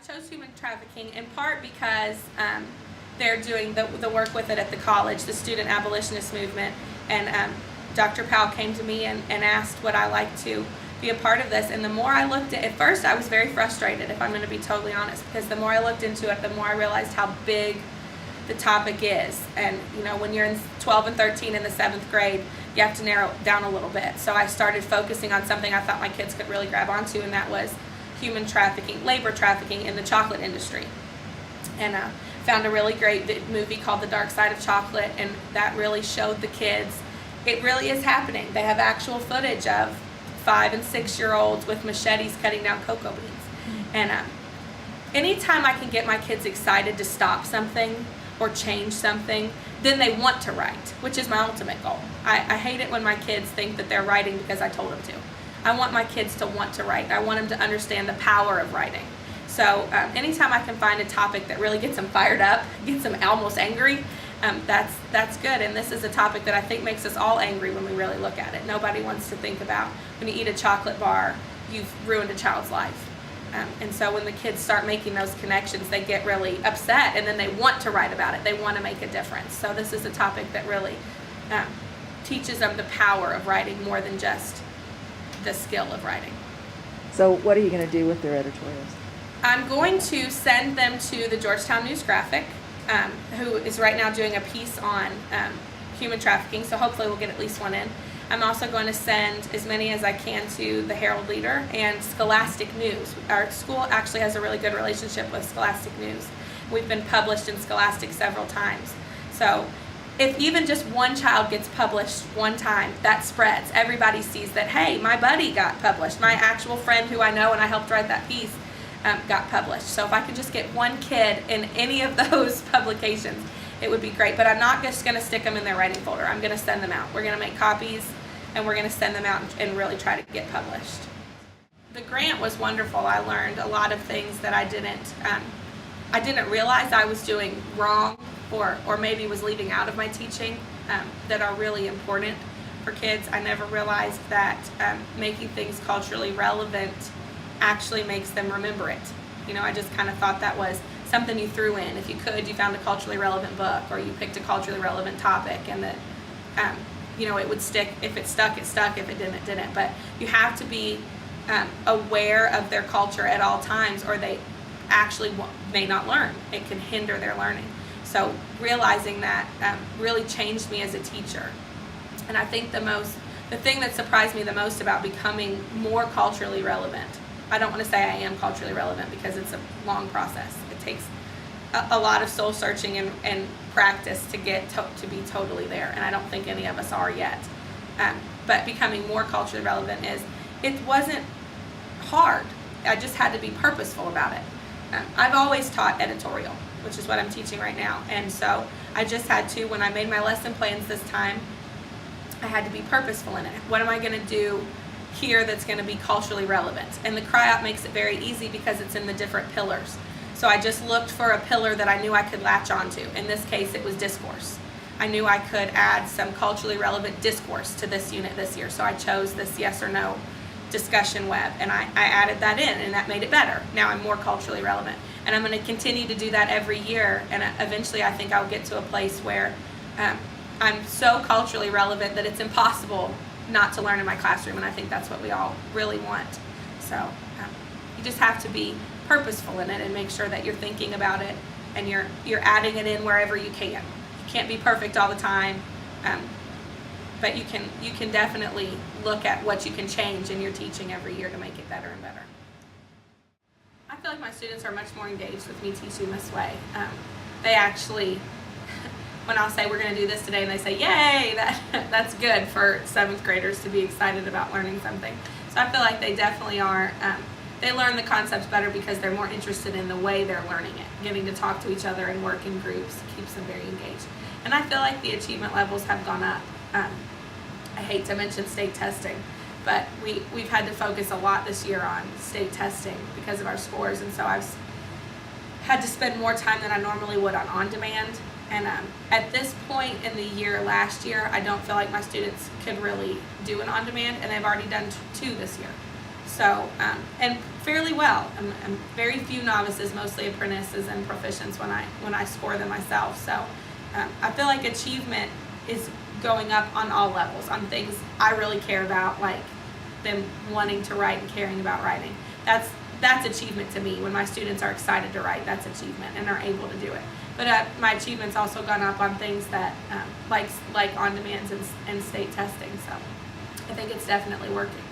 chose human trafficking in part because they're doing the work with it at the college, the student abolitionist movement, and Dr. Powell came to me and asked would I like to be a part of this. And the more I looked at first I was very frustrated, if I'm going to be totally honest, because the more I looked into it, the more I realized how big the topic is. And you know, when you're in 12 and 13 in the 7th grade, you have to narrow it down a little bit. So I started focusing on something I thought my kids could really grab onto, and that was human trafficking, labor trafficking in the chocolate industry. And found a really great movie called The Dark Side of Chocolate, and that really showed the kids it really is happening. They have actual footage of 5 and 6 year olds with machetes cutting down cocoa beans. And anytime I can get my kids excited to stop something or change something, then they want to write, which is my ultimate goal. I hate it when my kids think that they're writing because I told them to. I want my kids to want to write. I want them to understand the power of writing. So anytime I can find a topic that really gets them fired up, gets them almost angry, that's good. And this is a topic that I think makes us all angry when we really look at it. Nobody wants to think about when you eat a chocolate bar, you've ruined a child's life. And so when the kids start making those connections, they get really upset, and then they want to write about it. They want to make a difference. So this is a topic that really teaches them the power of writing more than just the skill of writing. So what are you going to do with their editorials? I'm going to send them to the Georgetown News Graphic, who is right now doing a piece on human trafficking, so hopefully we'll get at least one in. I'm also going to send as many as I can to the Herald Leader and Scholastic News. Our school actually has a really good relationship with Scholastic News. We've been published in Scholastic several times. So if even just one child gets published one time, that spreads. Everybody sees that, hey, my buddy got published. My actual friend who I know and I helped write that piece got published. So if I could just get one kid in any of those publications, it would be great. But I'm not just going to stick them in their writing folder. I'm going to send them out. We're going to make copies, and we're going to send them out and really try to get published. The grant was wonderful. I learned a lot of things that I didn't realize I was doing wrong, or maybe was leaving out of my teaching, that are really important for kids. I never realized that making things culturally relevant actually makes them remember it. You know, I just kind of thought that was something you threw in. If you could, you found a culturally relevant book, or you picked a culturally relevant topic, and that you know, it would stick. If it stuck, it stuck. If it didn't, it didn't. But you have to be aware of their culture at all times, or they actually may not learn. It can hinder their learning. So realizing that really changed me as a teacher. And I think the thing that surprised me the most about becoming more culturally relevant, I don't want to say I am culturally relevant because it's a long process. It takes a lot of soul searching and practice to get to be totally there, and I don't think any of us are yet. But becoming more culturally relevant it wasn't hard. I just had to be purposeful about it. I've always taught editorial, which is what I'm teaching right now, and so I just had to, when I made my lesson plans this time, I had to be purposeful in it. What am I going to do here that's going to be culturally relevant? And the CRI-OP makes it very easy because it's in the different pillars. So I just looked for a pillar that I knew I could latch onto. In this case, it was discourse. I knew I could add some culturally relevant discourse to this unit this year, so I chose this yes or no discussion web, and I added that in, and that made it better. Now I'm more culturally relevant, and I'm going to continue to do that every year, and eventually I think I'll get to a place where I'm so culturally relevant that it's impossible not to learn in my classroom, and I think that's what we all really want. So you just have to be purposeful in it and make sure that you're thinking about it and you're adding it in wherever you can. You can't be perfect all the time, but you can definitely look at what you can change in your teaching every year to make it better and better. I feel like my students are much more engaged with me teaching this way. They actually, when I'll say we're going to do this today and they say yay, that's good for 7th graders to be excited about learning something. So I feel like they definitely are. They learn the concepts better because they're more interested in the way they're learning it. Getting to talk to each other and work in groups keeps them very engaged. And I feel like the achievement levels have gone up. I hate to mention state testing, but we've had to focus a lot this year on state testing because of our scores, and so I've had to spend more time than I normally would on on-demand. And at this point in the year last year, I don't feel like my students could really do an on-demand, and they've already done 2 this year. So, and fairly well. I'm very few novices, mostly apprentices and proficients when I score them myself. So I feel like achievement is going up on all levels, on things I really care about, like them wanting to write and caring about writing. That's achievement to me. When my students are excited to write, that's achievement and are able to do it. But my achievement's also gone up on things that like on-demands and state testing. So I think it's definitely working.